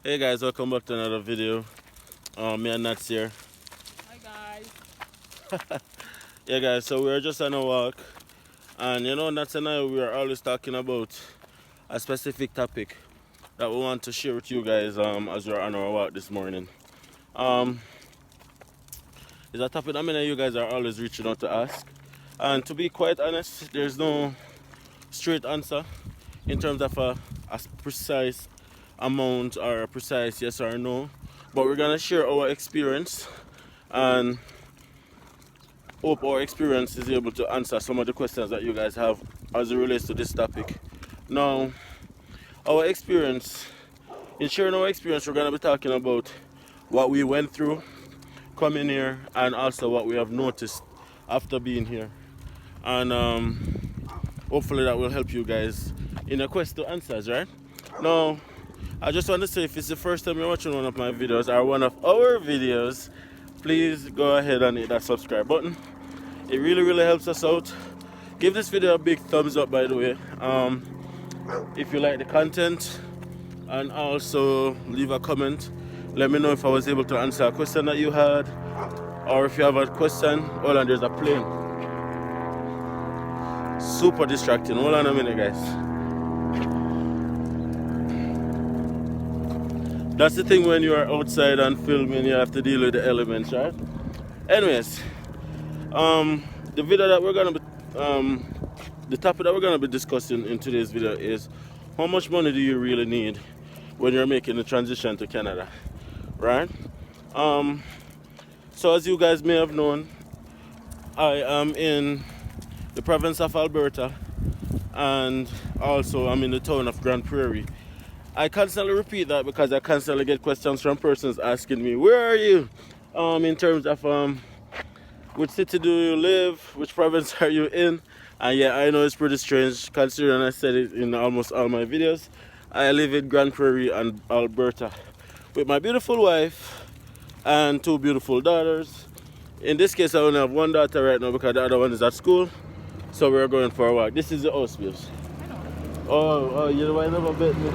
Hey guys, welcome back to another video. Me and Nats here. Hi guys. Yeah guys, so we're just on a walk, and Nats and I, we are always talking about a specific topic that we want to share with you guys as we're on our walk this morning. Um it's a topic that many of you guys are always reaching out to ask. And to be quite honest, there's no straight answer in terms of a precise amount or a precise yes or no. But we're gonna share our experience and hope our experience is able to answer some of the questions that you guys have as it relates to this topic. Now, our experience, in sharing our experience, we're gonna be talking about what we went through coming here and also what we have noticed after being here. And hopefully that will help you guys in a quest to answers, right? Now, I just want to say if it's the first time you're watching one of my videos or one of our videos, please go ahead and hit that subscribe button. It really helps us out. Give this video a big thumbs up, by the way, if you like the content, and also leave a comment. Let me know if I was able to answer a question that you had, or if you have a question. Hold on, there's a plane. Super distracting. Hold on a minute, guys. That's the thing when you are outside and filming, you have to deal with the elements, right? Anyways, the video that we're gonna be, the topic that we're gonna be discussing in today's video is how much money do you really need when you're making the transition to Canada, right? So as you guys may have known, I am in the province of Alberta, and also I'm in the town of Grande, Prairie. I constantly repeat that because I constantly get questions from persons asking me, where are you? In terms of which city do you live? Which province are you in? And yeah, I know it's pretty strange considering I said it in almost all my videos. I live in Grande Prairie and Alberta with my beautiful wife and two beautiful daughters. In this case, I only have one daughter right now because the other one is at school. So we're going for a walk. This is the house views. Oh, you know I never bet me.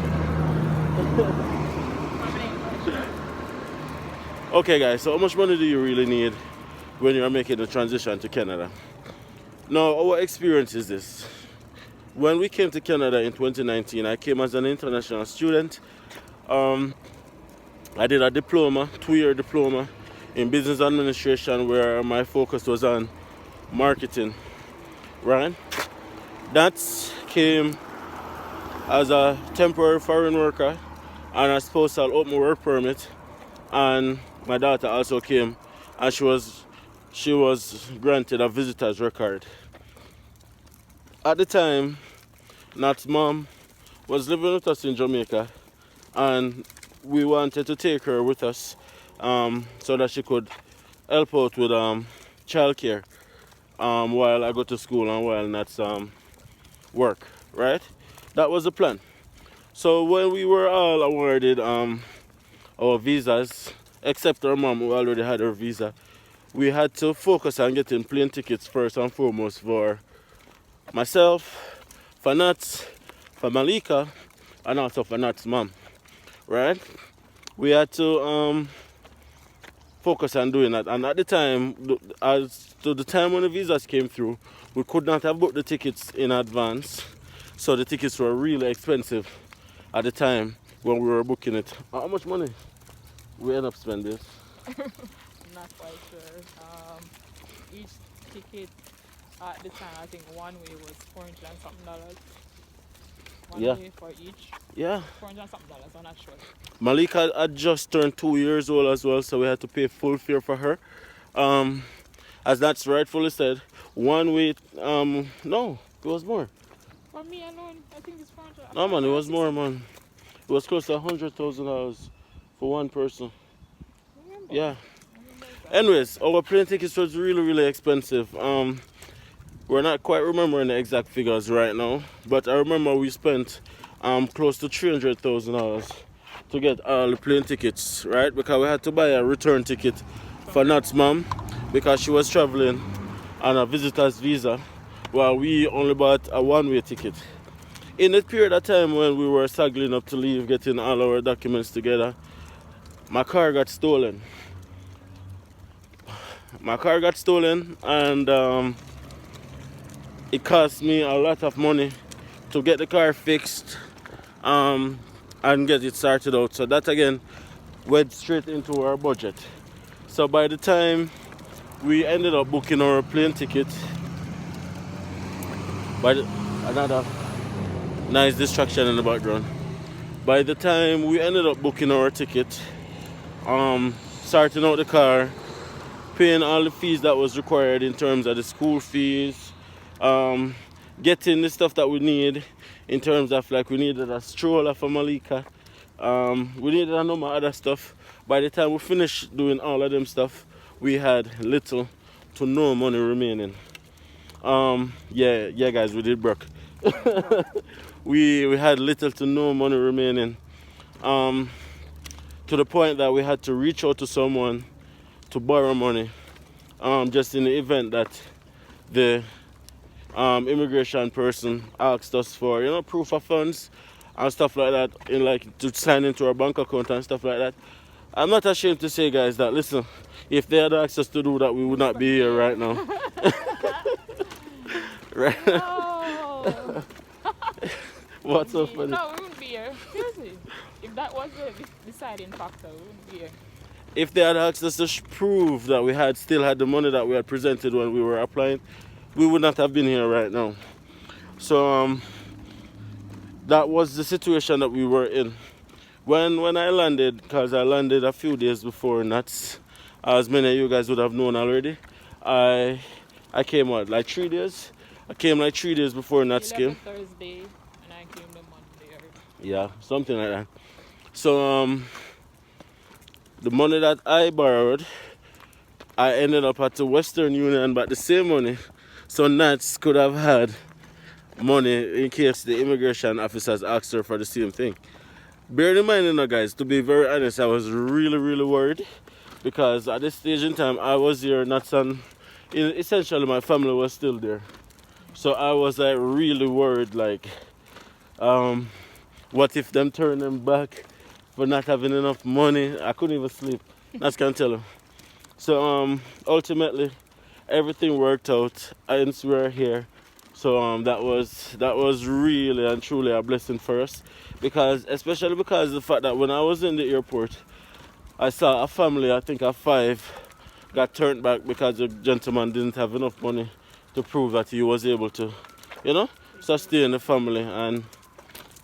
Okay guys, so how much money do you really need when you're making the transition to Canada? Now, our experience is this. When we came to Canada in 2019, I came as an international student. I did a diploma, 2-year diploma in business administration where my focus was on marketing, right? That came as a temporary foreign worker and a spousal open work permit, and my daughter also came and she was granted a visitor's record. At the time, Nat's mom was living with us in Jamaica, and we wanted to take her with us so that she could help out with childcare while I go to school and while Nat's work, right? That was the plan. So when we were all awarded our visas, except her mom who already had her visa, we had to focus on getting plane tickets first and foremost for myself, for Nats, for Malika, and also for Nat's mom, right? We had to focus on doing that. And at the time, as to the time when the visas came through, we could not have booked the tickets in advance. So the tickets were really expensive at the time when we were booking it. How much money we end up spending? I'm not quite sure. Each ticket at the time, I think one way was $400 and something dollars. One way for each. Yeah. $400 and something dollars, I'm not sure. Malika had just turned 2 years old as well, so we had to pay full fare for her. As that's rightfully said, one way, no, it was more. For me alone, I think it's $400. No man, it was more, man. It was close to $100,000 for one person. Yeah. Anyways, our plane tickets was really expensive. We're not quite remembering the exact figures right now, but I remember we spent close to $300,000 to get all the plane tickets, right? Because we had to buy a return ticket for Nat's mom because she was traveling on a visitor's visa, while we only bought a one-way ticket. In the period of time when we were struggling up to leave, getting all our documents together, my car got stolen. My car got stolen, and it cost me a lot of money to get the car fixed and get it started out. So that again went straight into our budget. So by the time we ended up booking our plane ticket, another nice distraction in the background. By the time we ended up booking our ticket, starting out the car, paying all the fees that was required in terms of the school fees, getting the stuff that we need in terms of, like, we needed a stroller for Malika, we needed a number of other stuff. By the time we finished doing all of them stuff, we had little to no money remaining. Yeah guys, we did broke. we had little to no money remaining, to the point that we had to reach out to someone to borrow money, just in the event that the immigration person asked us for, proof of funds and stuff like that, in like to sign into our bank account and stuff like that. I'm not ashamed to say, guys, that listen, if they had asked us to do that, we would not be here right now. Right? No. What's so funny? No, we wouldn't be here. Seriously. If that was the deciding factor, we wouldn't be here. If they had asked us to prove that we still had the money that we had presented when we were applying, we would not have been here right now. So that was the situation that we were in. When I landed, because I landed a few days before Nats, as many of you guys would have known already, I came like 3 days. I came like 3 days before Nats came. Thursday, and I came the Monday. Yeah, something like that. So the money that I borrowed, I ended up at the Western Union, but the same money. So Nats could have had money in case the immigration officers asked her for the same thing. Bear in mind, guys, to be very honest, I was really, really worried, because at this stage in time, I was here, essentially my family was still there. So I was like really worried, like, what if them turn them back for not having enough money? I couldn't even sleep. That's can't tell them. So ultimately, everything worked out, and we're here. So that was really and truly a blessing for us, especially because of the fact that when I was in the airport, I saw a family, I think of 5, got turned back because the gentleman didn't have enough money to prove that he was able to, sustain the family. And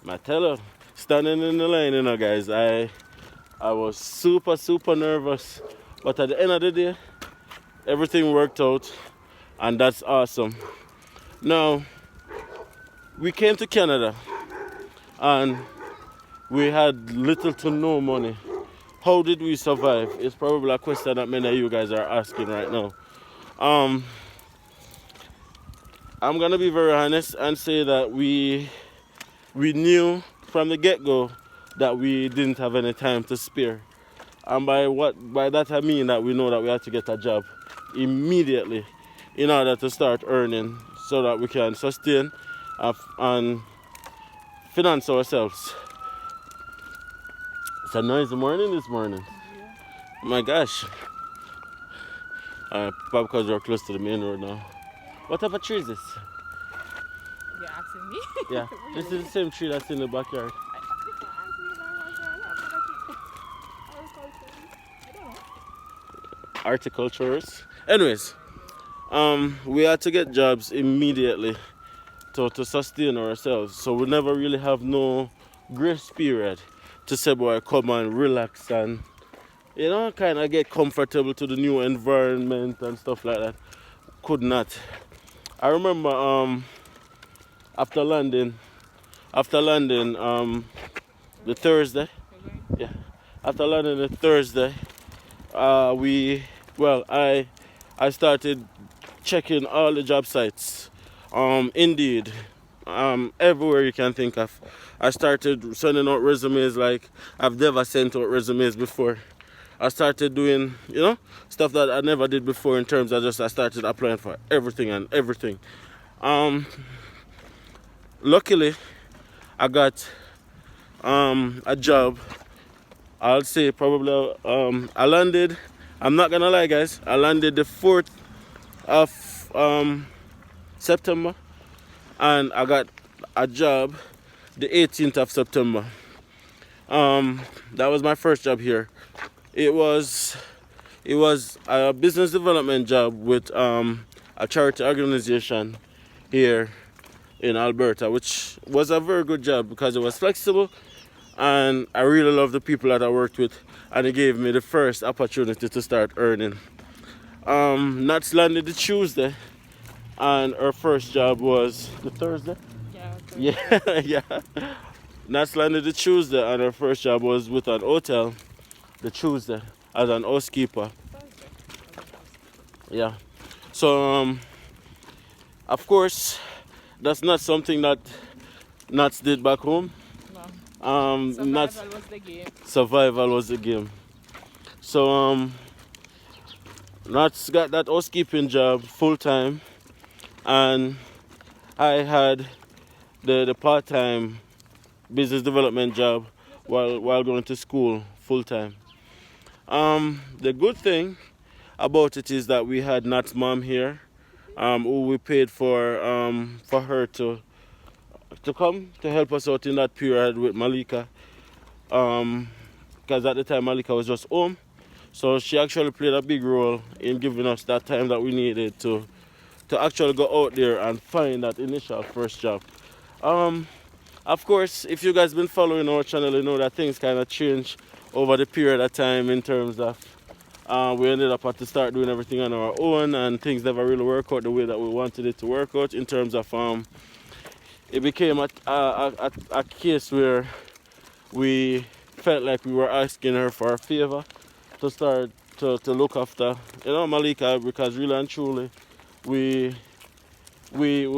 I tell you, standing in the line, guys, I was super, super nervous. But at the end of the day, everything worked out, and that's awesome. Now, we came to Canada, and we had little to no money. How did we survive? It's probably a question that many of you guys are asking right now. I'm gonna be very honest and say that we knew from the get-go that we didn't have any time to spare. And by that I mean that we know that we had to get a job immediately in order to start earning, so that we can sustain and finance ourselves. It's a noisy morning this morning. Yeah. My gosh. Probably because we're close to the main road now. What type of tree is this? You're asking me? Yeah, this is the same tree that's in the backyard. Horticulturist. Anyways, we had to get jobs immediately to sustain ourselves. So we never really have no grace period to say, boy, come and relax and, kind of get comfortable to the new environment and stuff like that. Could not. I remember after landing the Thursday. Yeah. After landing the Thursday, I started checking all the job sites. Indeed, everywhere you can think of. I started sending out resumes like I've never sent out resumes before. I started doing, stuff that I never did before in terms of I started applying for everything and everything. Luckily, I got a job. I'll say probably I landed. I'm not gonna lie, guys. I landed the 4th of September, and I got a job the 18th of September. That was my first job here. It was a business development job with a charity organization here in Alberta, which was a very good job because it was flexible, and I really love the people that I worked with, and it gave me the first opportunity to start earning. Nats landed the Tuesday, and our first job was the Thursday. Yeah, okay. Yeah, yeah. Nats landed the Tuesday, and our first job was with an hotel the Tuesday as an housekeeper. Thursday. As an housekeeper. Yeah. So of course, that's not something that Nats did back home. No. Nats Survival was the game. survival was the game. So Nats got that housekeeping job full time, and I had the part time business development job while going to school full time. The good thing about it is that we had Nat's mom here, who we paid for her to come to help us out in that period with Malika, because at the time Malika was just home, so she actually played a big role in giving us that time that we needed to actually go out there and find that initial first job. Of course, if you guys been following our channel, you know that things kind of changed over the period of time in terms of we ended up having to start doing everything on our own, and things never really work out the way that we wanted it to work out. In terms of it became a case where we felt like we were asking her for a favor to start to look after, Malika, because really and truly we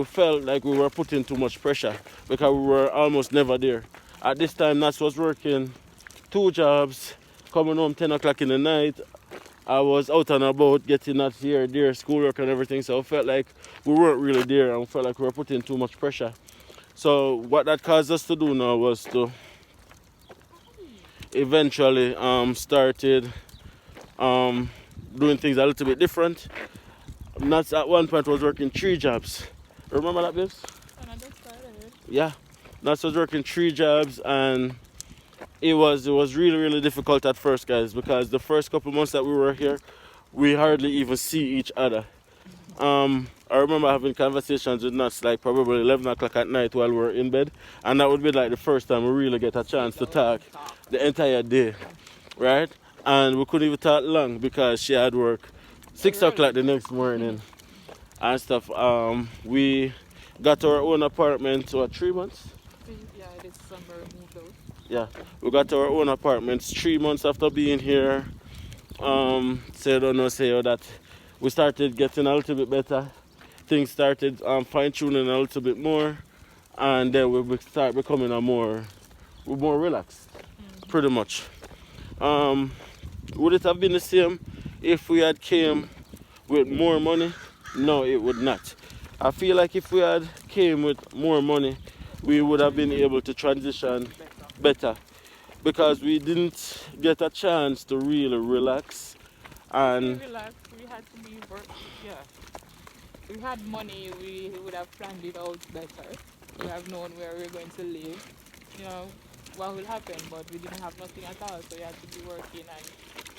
felt like we were putting too much pressure because we were almost never there. At this time, Nats was working 2 jobs, coming home 10 o'clock in the night. I was out and about getting Nats here, there, schoolwork and everything, so I felt like we weren't really there, and we felt like we were putting too much pressure. So what that caused us to do now was to eventually started doing things a little bit different. Nats at one point was working 3 jobs. Remember that, babes? And I just started. Yeah. Nats was working 3 jobs, and it was really difficult at first, guys, because the first couple months that we were here, we hardly even see each other. I remember having conversations with Nats like probably 11 o'clock at night while we were in bed, and that would be like the first time we really get a chance to talk the entire day, right? And we couldn't even talk long because she had work 6 o'clock the next morning and stuff. We got our own apartment, 3 months? Yeah, this summer moved out. Yeah, we got our own apartments 3 months after being here. Say that we started getting a little bit better. Things started fine-tuning a little bit more, and then we start becoming we're more relaxed, pretty much. Would it have been the same if we had came with more money? No, it would not. I feel like if we had came with more money, we would have been able to transition better, because we didn't get a chance to really relax. And We relaxed. We had to be work. Yeah. If we had money, we would have planned it out better. We have known where we're going to live. What will happen, but we didn't have nothing at all, so we had to be working and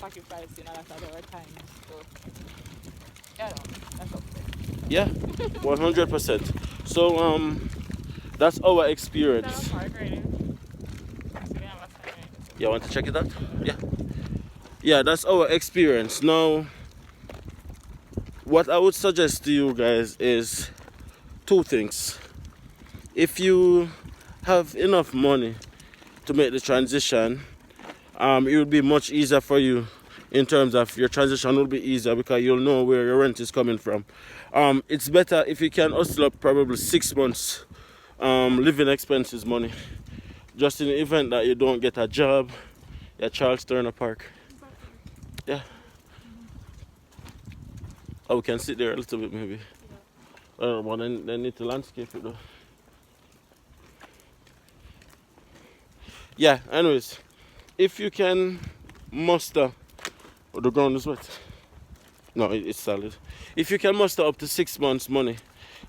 sacrificing a lot of our time. So, yeah, that's up there. yeah, 100%. So that's our experience. You want to check it out? Yeah. Yeah, that's our experience. Now, what I would suggest to you guys is 2 things. If you have enough money to make the transition, it will be much easier for you. In terms of your transition will be easier because you'll know where your rent is coming from. It's better if you can hustle up probably 6 months living expenses money, just in the event that you don't get a job at Charles Turner Park. Yeah. Oh, we can sit there a little bit maybe. But then need to landscape it though. Yeah, anyways, if you can muster, oh, the ground is wet. No, it's solid. If you can muster up to 6 months money,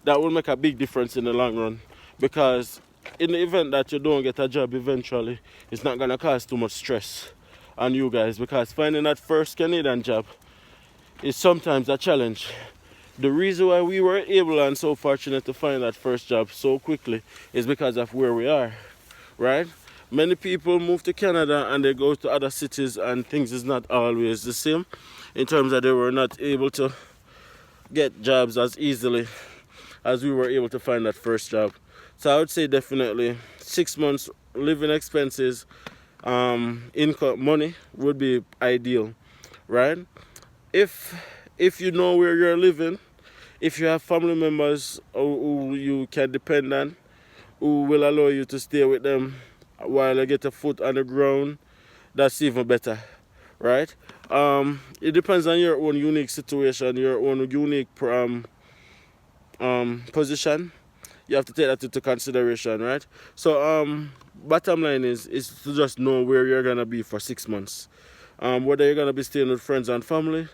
that will make a big difference in the long run. Because in the event that you don't get a job eventually, it's not gonna cause too much stress on you guys. Because finding that first Canadian job is sometimes a challenge. The reason why we were able and so fortunate to find that first job so quickly is because of where we are, right? Many people move to Canada and they go to other cities and things is not always the same in terms that they were not able to get jobs as easily as we were able to find that first job. So I would say definitely 6 months living expenses, income, money would be ideal, right? If if you know where you're living, if you have family members who you can depend on, who will allow you to stay with them while you get a foot on the ground, that's even better, right? It depends on your own unique situation, your own unique position. You have to take that into consideration, right? So, bottom line is to just know where you're gonna be for 6 months. Whether you're gonna be staying with friends and family,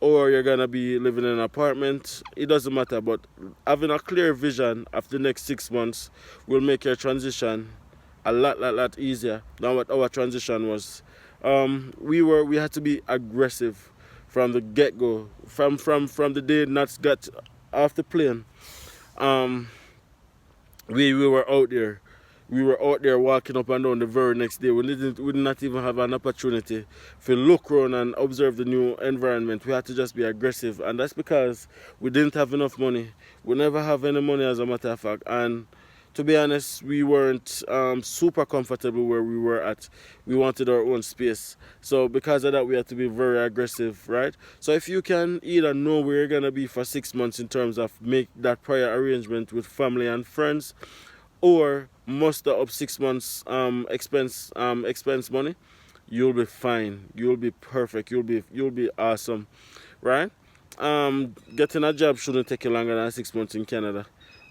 or you're gonna be living in an apartment, it doesn't matter. But having a clear vision of the next 6 months will make your transition a lot easier than what our transition was. We had to be aggressive from the get go, from the day Nats got off the plane. Um, we were out there. We were out there walking up and down the very next day. We did not even have an opportunity to look around and observe the new environment. We had to just be aggressive, and that's because we didn't have enough money. We never have any money, as a matter of fact. And to be honest, we weren't super comfortable where we were at. We wanted our own space. So because of that, we had to be very aggressive, right? So if you can either know where you're gonna be for 6 months in terms of make that prior arrangement with family and friends, or muster up 6 months expense money, you'll be fine. You'll be perfect. You'll be awesome, right? Getting a job shouldn't take you longer than 6 months in Canada.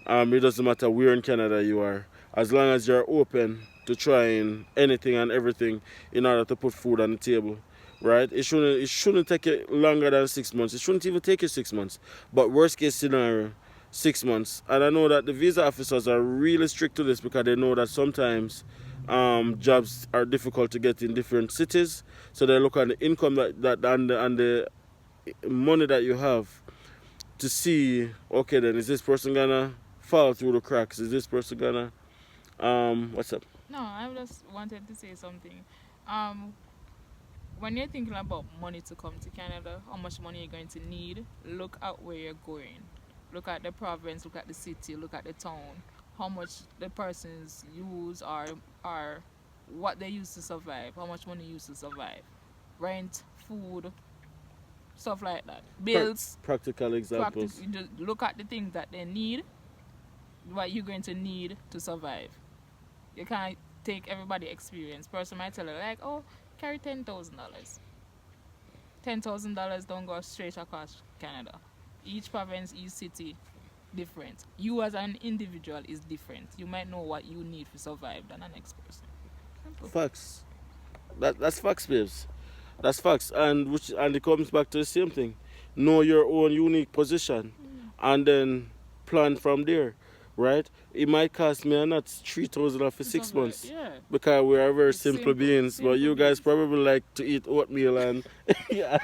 It doesn't matter where in Canada you are, as long as you're open to trying anything and everything in order to put food on the table, right? It shouldn't take you longer than 6 months. It shouldn't even take you 6 months. But worst case scenario, 6 months. And I know that the visa officers are really strict to this because they know that sometimes jobs are difficult to get in different cities. So they look at the income and the money that you have to see, okay, then is this person gonna fall through the cracks? Is this person gonna what's up? No, I just wanted to say something. Um, when you're thinking about money to come to Canada, how much money you're going to need, look at where you're going. Look at the province, look at the city, look at the town. How much the persons use or what they use to survive, how much money you use to survive. Rent, food, stuff like that. Bills, Practical examples. you just look at the things that they need, what you're going to need to survive. You can't take everybody experience. Person might tell you like, oh, carry $10,000. $10,000 don't go straight across Canada. Each province, each city, different. You as an individual is different. You might know what you need to survive than the next person. Simple. Facts. That's facts, babes. That's facts. And it comes back to the same thing. Know your own unique position and then plan from there. Right? It might cost me a not 3,000 for To 6 months. survive, yeah. Because we are very It's simple beings, but simple you guys beings. probably like to eat oatmeal and yeah,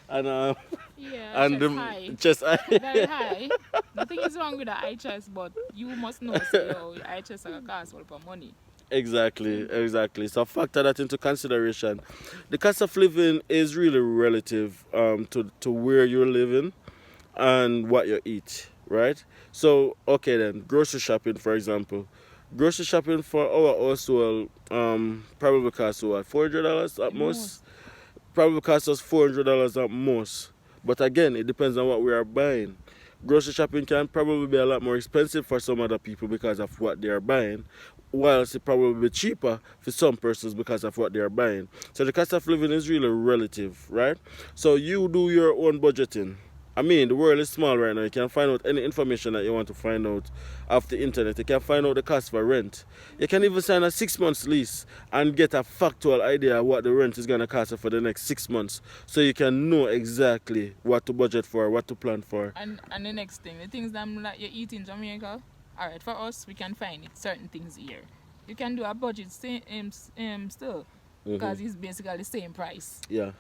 and Yeah, and chest high. just Very high. Nothing is wrong with the eye chest, but you must know, so your eye chest are cost well for money. exactly. So factor that into consideration. The cost of living is really relative to where you're living and what you eat, right? So okay then, grocery shopping for example. Grocery shopping for our household probably costs what, $400 at The most? most. Probably cost us $400 at most. But again, it depends on what we are buying. Grocery shopping can probably be a lot more expensive for some other people because of what they are buying, whilst it probably be cheaper for some persons because of what they are buying. So the cost of living is really relative, right? So you do your own budgeting. I mean, the world is small right now. You can find out any information that you want to find out off the internet. You can find out the cost for rent. You can even sign a 6 months lease and get a factual idea of what the rent is gonna cost you for the next 6 months, so you can know exactly what to budget for, what to plan for. And the next thing, the things that like you eat in Jamaica, alright, for us we can find it certain things here. You can do a budget still because it's basically the same price. Yeah.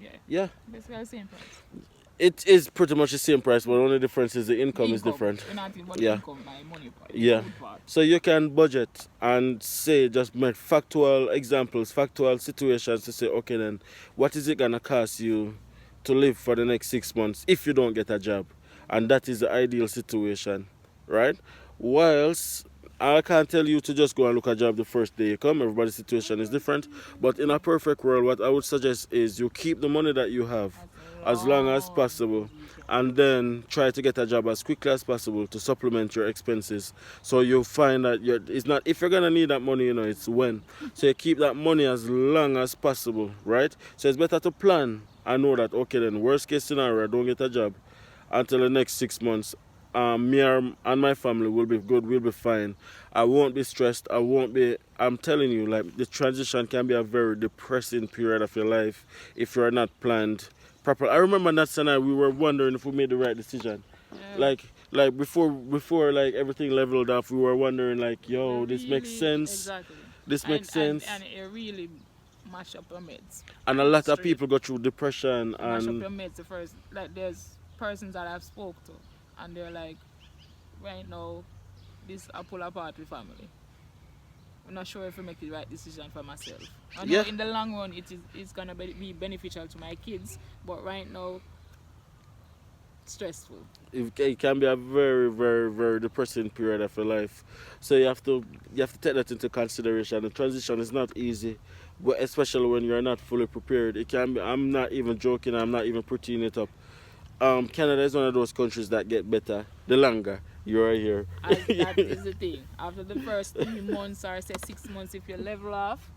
Yeah. Yeah. Basically the same price. It is pretty much the same price, but the only difference is the income is Income. different. We're not even Yeah. income by money part. Yeah. Food part. So you can budget and say, just make factual examples, factual situations to say, okay, then what is it gonna cost you to live for the next 6 months if you don't get a job? And that is the ideal situation, right? Whilst I can't tell you to just go and look a job the first day you come. Everybody's situation is different. But in a perfect world, what I would suggest is you keep the money that you have as long as possible, and then try to get a job as quickly as possible to supplement your expenses. So you find that it's not if you're gonna need that money, it's when. So you keep that money as long as possible, right? So it's better to plan and know that, okay, then worst case scenario, I don't get a job until the next 6 months. Me and my family will be good, we'll be fine. I won't be stressed, I'm telling you, like, the transition can be a very depressing period of your life if you're not planned properly. I remember that scenario, we were wondering if we made the right decision. Yeah. Like before like everything leveled off, we were wondering like, yo, this makes sense. Exactly. This makes sense. And it really mash up your meds. And a lot of Straight. people go through depression Mash up and your meds first. Like there's persons that I've spoke to and they're like, right now, this I pull apart with family. I'm not sure if I make the right decision for myself. I know in the long run it's gonna be beneficial to my kids, but right now, stressful. it can be a very, very, very depressing period of your life. So you have to take that into consideration. The transition is not easy, but especially when you're not fully prepared. It can be. I'm not even joking. I'm not even putting it up. Canada is one of those countries that get better the longer you're here. That is the thing. After the first 3 months or say 6 months, if you level off,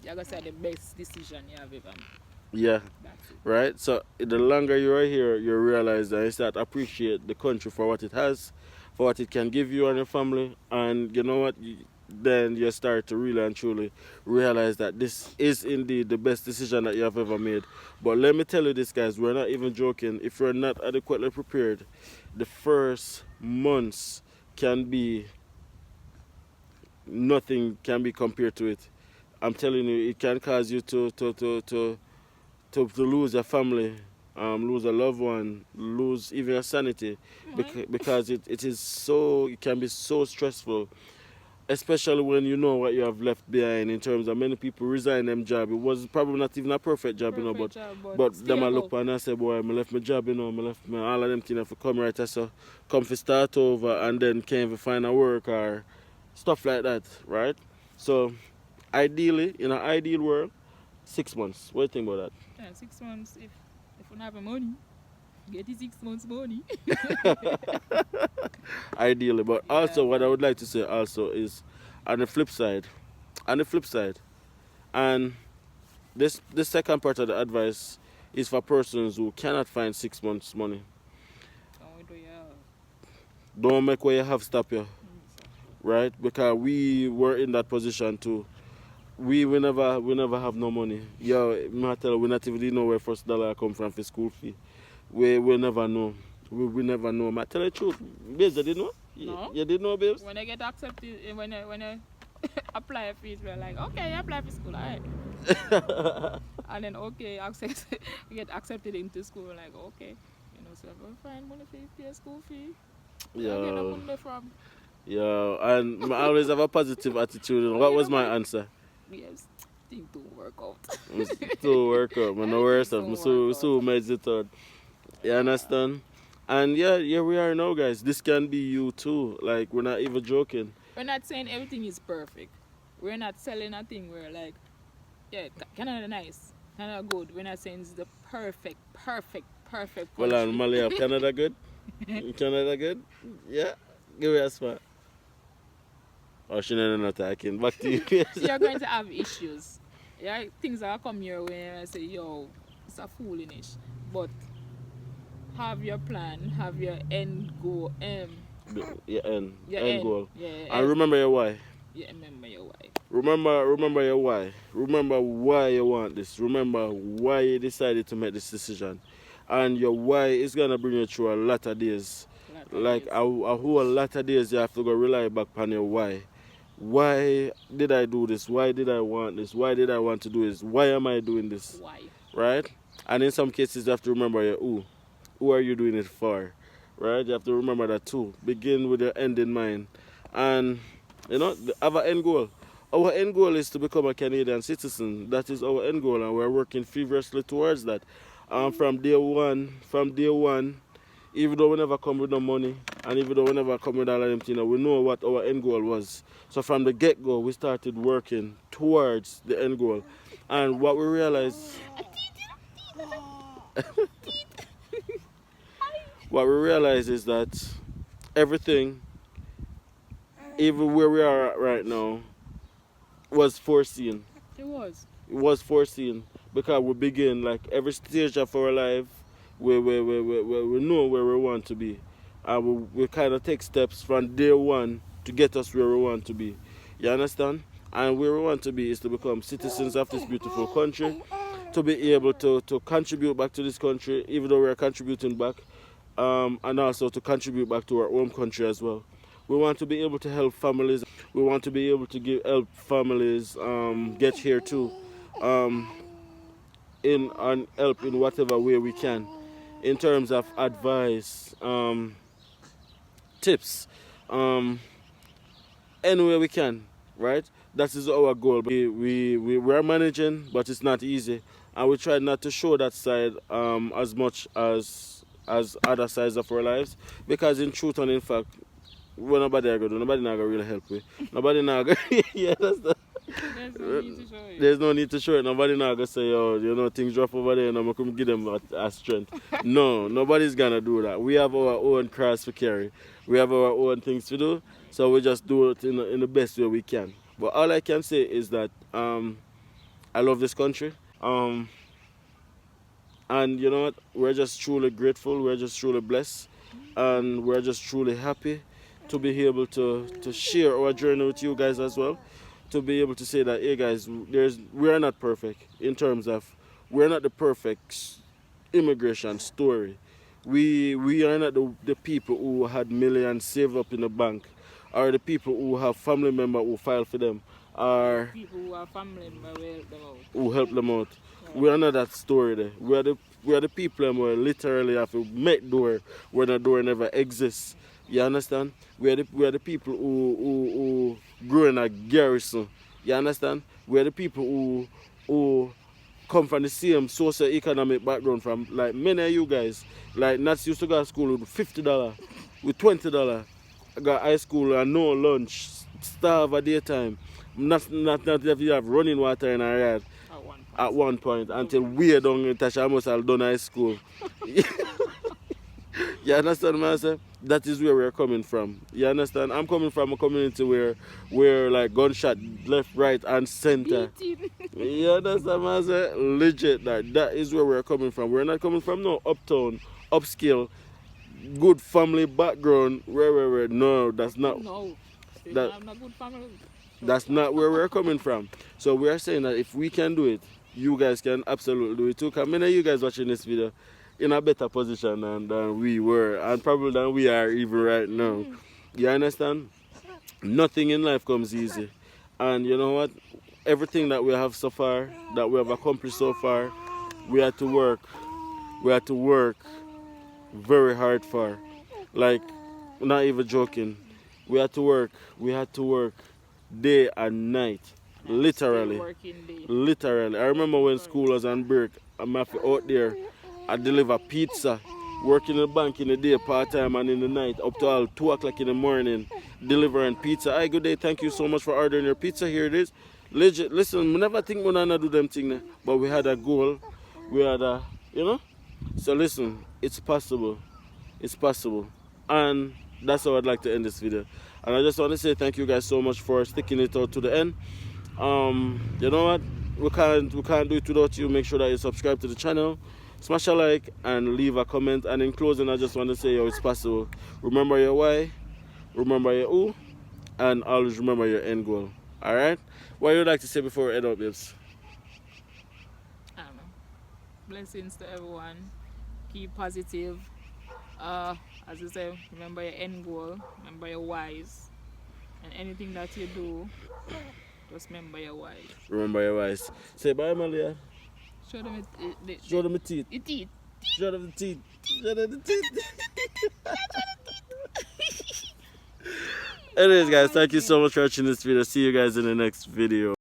you're gonna say the best decision you have ever made. Yeah. That's it. Right? So the longer you are here, you realize that you start to appreciate the country for what it has, for what it can give you and your family, and you know what? Then you start to really and truly realize that this is indeed the best decision that you have ever made. But let me tell you this, guys, we're not even joking. If you're not adequately prepared, the first months can be nothing can be compared to it. I'm telling you, it can cause you to lose your family, lose a loved one, lose even your sanity, because it can be so stressful, especially when you know what you have left behind. In terms of many people resign them job, it was probably not even a perfect job, but them I look and I say, boy, I left my job, I left my all of them things for come right, so come for start over and then can't even find a work or stuff like that, right? So ideally, in an ideal world, 6 months. What do you think about that? Yeah, 6 months. If you don't have money, get the 6 months money. Ideally, but also what I would like to say also is on the flip side, and this second part of the advice is for persons who cannot find 6 months money. Don't make what you have stop you, right? Because we were in that position too. We never have no money. Yo, I tell you, we not even know where first dollar come from for school fee. We never know. We never know. I tell you the truth. Babes, you didn't know? No. You didn't know, babes? When I get accepted, when I apply for it, we're like, okay, I apply for school, alright. And then okay, get accepted into school, we're like, okay, so I'm gonna find money for pay school fee. Yeah. Where I get the money from? Yeah, and I always have a positive attitude. What was my answer? Yes, things don't work out. To work out, man. No worries. I'm so meditated. You understand? And yeah, we are now, guys. This can be you too. Like, we're not even joking. We're not saying everything is perfect. We're not selling a thing where like, yeah, Canada nice, Canada good. We're not saying it's the perfect country. Well, and Malaya, Canada good? Canada good? Yeah. Give me a spot. Oh, she not attacking. Back to you. So you're going to have issues. Yeah, things are come your way and I say, yo, it's a foolishness. But have your plan, have your end goal, Your end. your End end, goal. yeah, And remember your why. yeah, remember your wife. Remember your why. Remember why you want this. Remember why you decided to make this decision. And your why is gonna bring you through a lot of days. Like a whole lot of days you have to go rely back on your why. Why did I do this? Why did I want this? Why did I want to do this? Why am I doing this? Why? Right? And in some cases you have to remember your who. Who are you doing it for? Right? You have to remember that too. Begin with your end in mind. And have an end goal. Our end goal is to become a Canadian citizen. That is our end goal, and we're working feverishly towards that. From day one, even though we never come with no money, and even though we never come with all of them things, we know what our end goal was. So from the get-go, we started working towards the end goal. And what we realized, is that everything, even where we are at right now, was foreseen. It was. It was foreseen because we begin like every stage of our life, we know where we want to be, and we kind of take steps from day one to get us where we want to be. You understand? And where we want to be is to become citizens of this beautiful country, to be able to contribute back to this country, even though we're contributing back, and also to contribute back to our home country as well. We want to be able to help families. We want to be able to help families get here too, and help in whatever way we can, in terms of advice, tips, any way we can. Right? That is our goal. We are managing, but it's not easy, and we try not to show that side as much as other sides of our lives, because in truth and in fact, what nobody are gonna do, nobody not gonna really help me. Nobody not gonna yeah, that's the There's no need to show it. there's no need to show it. Nobody not gonna say, oh, things rough over there and I'm gonna give them a strength. No, nobody's gonna do that. We have our own cross to carry. We have our own things to do. So we just do it in the best way we can. But all I can say is that I love this country. And you know what? We're just truly grateful. We're just truly blessed. And we're just truly happy to be able to share our journey with you guys as well. To be able to say that, hey guys, we are not perfect in terms of, we're not the perfect immigration story. We are not the people who had millions saved up in the bank, or the people who have family members who file for them, or people who are family members will help them out. Who help them out. We are not that story there. We are the people who literally have to make door where the door never exists. You understand? We are the people who grew in a garrison. You understand? We are the people who come from the same socio-economic background from, like, many of you guys. Like, Nats used to go to school with $50, with $20. I got high school and no lunch, starve at daytime. Not if you have running water in our yard at one point until we don't touch almost all done high school. You understand what I say? That is where we're coming from. You understand? I'm coming from a community where like gunshot left, right, and center. You understand what I say? Legit, that is where we're coming from. We're not coming from no uptown, upscale, good family background. Where no, that's not. No, that, not good family. That's not where we're coming from. So we are saying that if we can do it, you guys can absolutely do it too. Because many of you guys watching this video in a better position than we were, and probably than we are even right now. You understand? Nothing in life comes easy. And you know what? Everything that we have so far, that we have accomplished so far, we had to work. We had to work very hard for. Like, not even joking. We had to work. We had to work day and night. Literally. Literally. I remember when school was on break, I'm out there. I deliver pizza, work in the bank in the day part-time and in the night up to all 2 o'clock in the morning delivering pizza. Hi, good day, thank you so much for ordering your pizza. Here it is. Legit, listen, we never think we're not do them things, but we had a goal. We had a, So listen, it's possible. It's possible. And that's how I'd like to end this video. And I just want to say thank you guys so much for sticking it out to the end. You know what? We can't do it without you. Make sure that you subscribe to the channel. smash a like and leave a comment. And in closing, I just want to say, yo, it's possible. Remember your why, remember your who, and always remember your end goal. Alright? What would you like to say before we head out, babes? I don't know. Blessings to everyone. Keep positive. As I say, remember your end goal, remember your whys, and anything that you do, just remember your whys. Remember your whys. Say bye, Malia. Show them Show them the teeth. the teeth. Show them the teeth. Show them the teeth. Anyways, guys, thank you so much for watching this video. See you guys in the next video.